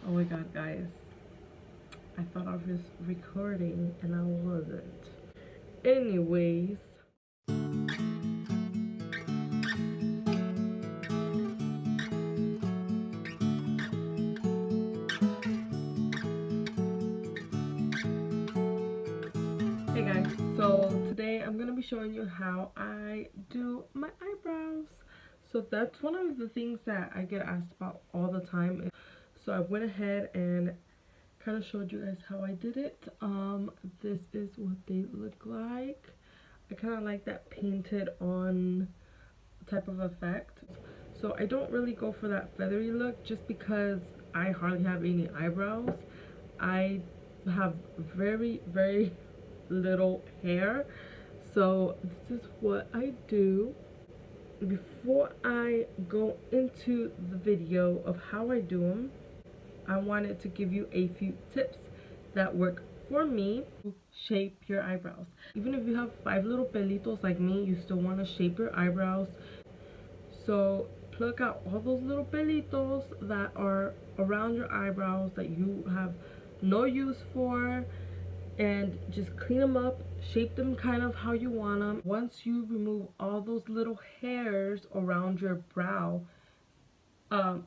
Oh my god, guys. I thought I was recording and I wasn't. Anyways. Hey guys, so today I'm going to be showing you how I do my eyebrows. So that's one of the things that I get asked about all the time. So I went ahead and kind of showed you guys how I did it. This is what they look like. I kind of like that painted on type of effect. So I don't really go for that feathery look just because I hardly have any eyebrows. I have very little hair. So this is what I do. Before I go into the video of how I do them, I wanted to give you a few tips that work for me to shape your eyebrows. Even if you have 5 little pelitos like me, you still want to shape your eyebrows. So pluck out all those little pelitos that are around your eyebrows that you have no use for, and just clean them up, shape them kind of how you want them. Once you remove all those little hairs around your brow,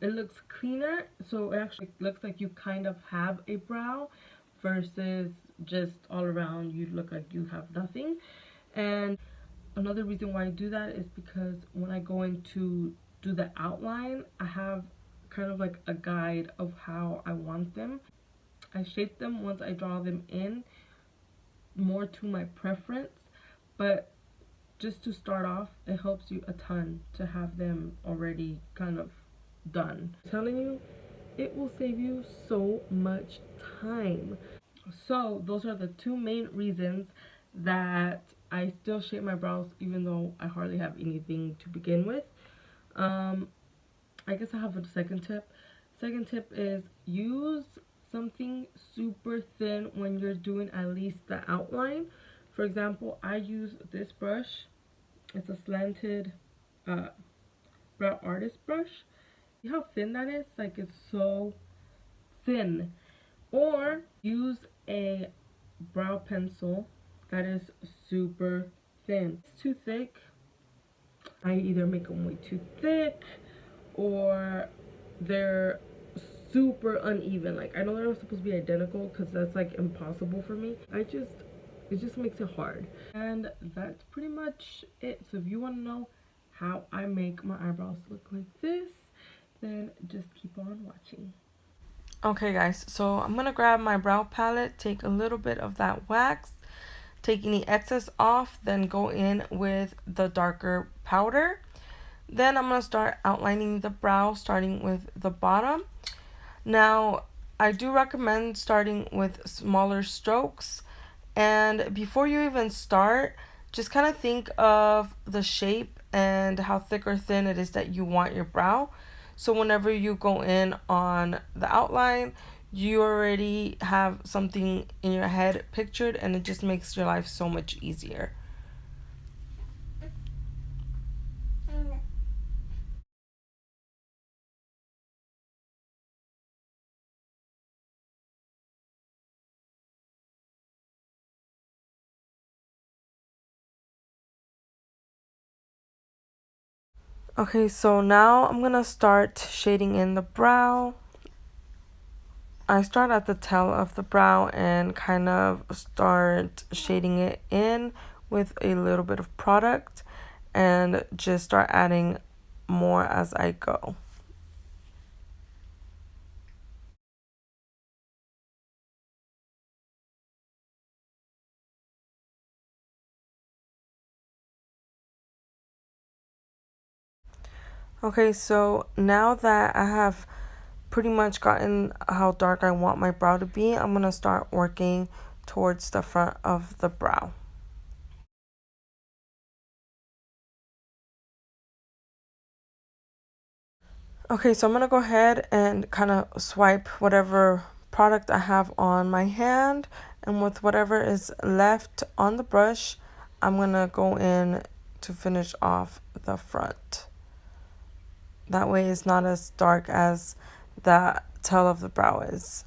it looks cleaner, so it actually looks like you kind of have a brow versus just all around you look like you have nothing. And another reason why I do that is because when I go in to do the outline, I have kind of like a guide of how I want them. I shape them once I draw them in more to my preference, but just to start off, it helps you a ton to have them already kind of done. I'm telling you, it will save you so much time. So those are the two main reasons that I still shape my brows even though I hardly have anything to begin with. I guess I have a second tip. Second tip is use something super thin when you're doing at least the outline. For example, I use this brush. It's a slanted brow artist brush. See how thin that is? Like, it's so thin. Or use a brow pencil that is super thin. It's too thick, I either make them way too thick or they're super uneven. Like, I know they're not supposed to be identical because that's like impossible for me. It just makes it hard. And that's pretty much it. So if you want to know how I make my eyebrows look like this, then just keep on watching. Okay guys, so I'm gonna grab my brow palette, take a little bit of that wax, take any excess off, then go in with the darker powder. Then I'm gonna start outlining the brow, starting with the bottom. Now, I do recommend starting with smaller strokes, and before you even start, just kind of think of the shape and how thick or thin it is that you want your brow. So whenever you go in on the outline, you already have something in your head pictured, and it just makes your life so much easier. Okay, so now I'm gonna start shading in the brow. I start at the tail of the brow and kind of start shading it in with a little bit of product and just start adding more as I go. Okay, so now that I have pretty much gotten how dark I want my brow to be, I'm going to start working towards the front of the brow. Okay, so I'm going to go ahead and kind of swipe whatever product I have on my hand, and with whatever is left on the brush, I'm going to go in to finish off the front. That way it's not as dark as that tail of the brow is.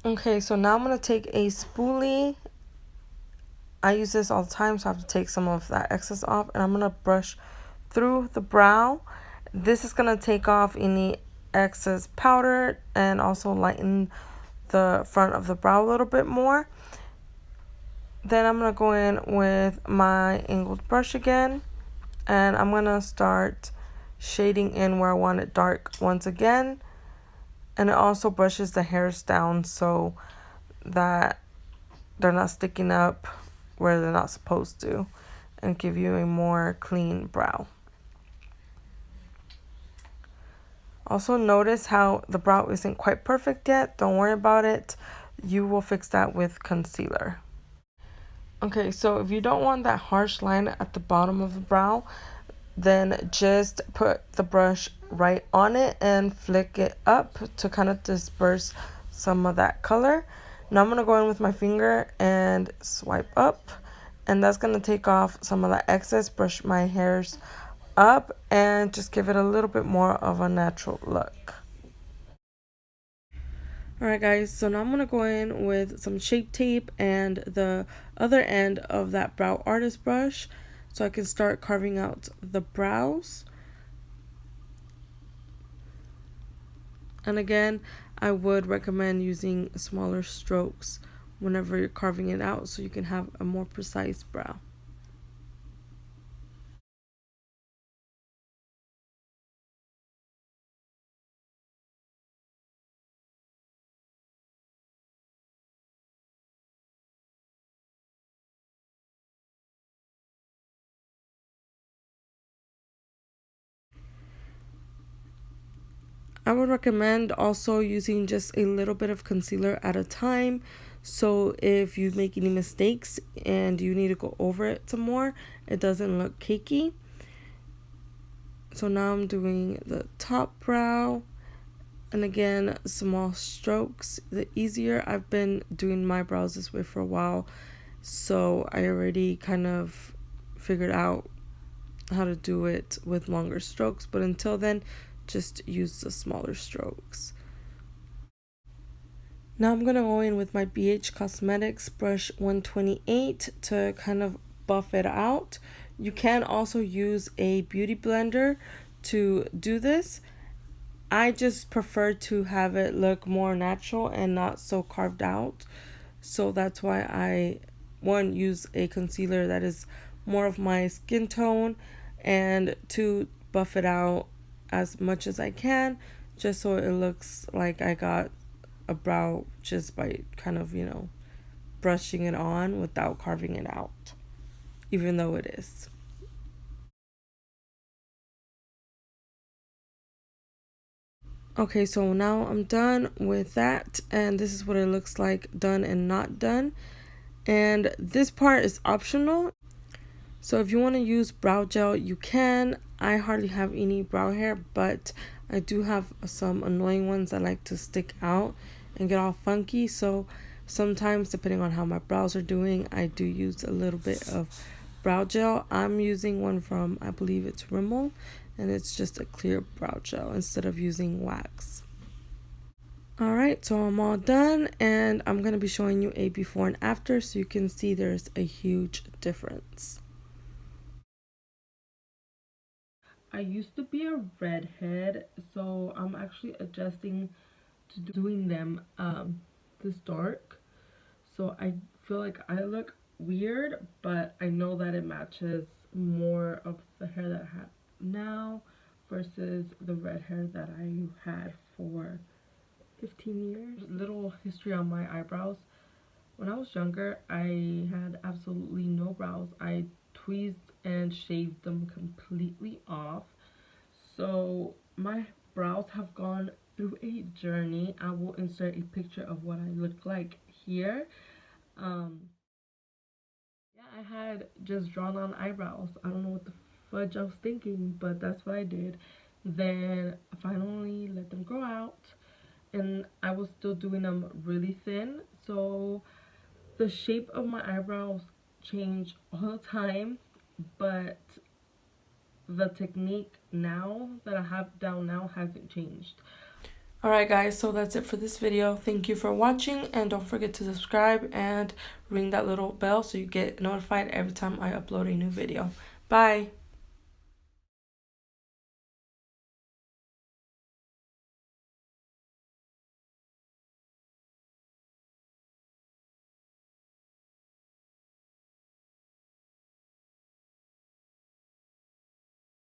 Okay, so now I'm going to take a spoolie. I use this all the time, so I have to take some of that excess off, and I'm going to brush through the brow. This is going to take off any excess powder and also lighten the front of the brow a little bit more. Then I'm going to go in with my angled brush again, and I'm going to start shading in where I want it dark once again. And it also brushes the hairs down so that they're not sticking up where they're not supposed to, and give you a more clean brow. Also notice how the brow isn't quite perfect yet. Don't worry about it. You will fix that with concealer. Okay, so if you don't want that harsh line at the bottom of the brow, then just put the brush right on it and flick it up to kind of disperse some of that color. Now I'm going to go in with my finger and swipe up, and that's going to take off some of that excess, brush my hairs up, and just give it a little bit more of a natural look. Alright guys, so now I'm going to go in with some Shape Tape and the other end of that brow artist brush so I can start carving out the brows. And again, I would recommend using smaller strokes whenever you're carving it out so you can have a more precise brow. I would recommend also using just a little bit of concealer at a time. So if you make any mistakes and you need to go over it some more, it doesn't look cakey. So now I'm doing the top brow. And again, small strokes, the easier. I've been doing my brows this way for a while, so I already kind of figured out how to do it with longer strokes, but until then, just use the smaller strokes. Now I'm going to go in with my BH Cosmetics brush 128 to kind of buff it out. You can also use a beauty blender to do this. I just prefer to have it look more natural and not so carved out. So that's why I, one, use a concealer that is more of my skin tone, and two, buff it out as much as I can just so it looks like I got a brow just by kind of, you know, brushing it on without carving it out, even though it is. Okay, so now I'm done with that, and this is what it looks like done and not done. And this part is optional, so if you want to use brow gel, you can. I hardly have any brow hair, but I do have some annoying ones that like to stick out and get all funky, so sometimes, depending on how my brows are doing, I do use a little bit of brow gel. I'm using one from, I believe it's Rimmel, and it's just a clear brow gel instead of using wax. Alright, so I'm all done, and I'm going to be showing you a before and after so you can see there's a huge difference. I used to be a redhead, so I'm actually adjusting to doing them this dark. So I feel like I look weird, but I know that it matches more of the hair that I have now versus the red hair that I had for 15 years. Little history on my eyebrows. When I was younger, I had absolutely no brows. I tweezed and shaved them completely off. So my brows have gone through a journey. I will insert a picture of what I look like here. Yeah, I had just drawn on eyebrows. I don't know what the fudge I was thinking, but that's what I did. Then I finally let them grow out, and I was still doing them really thin. So the shape of my eyebrows change all the time, but the technique now that I have down now hasn't changed. Alright guys, so that's it for this video. Thank you for watching, and don't forget to subscribe and ring that little bell so you get notified every time I upload a new video. Bye!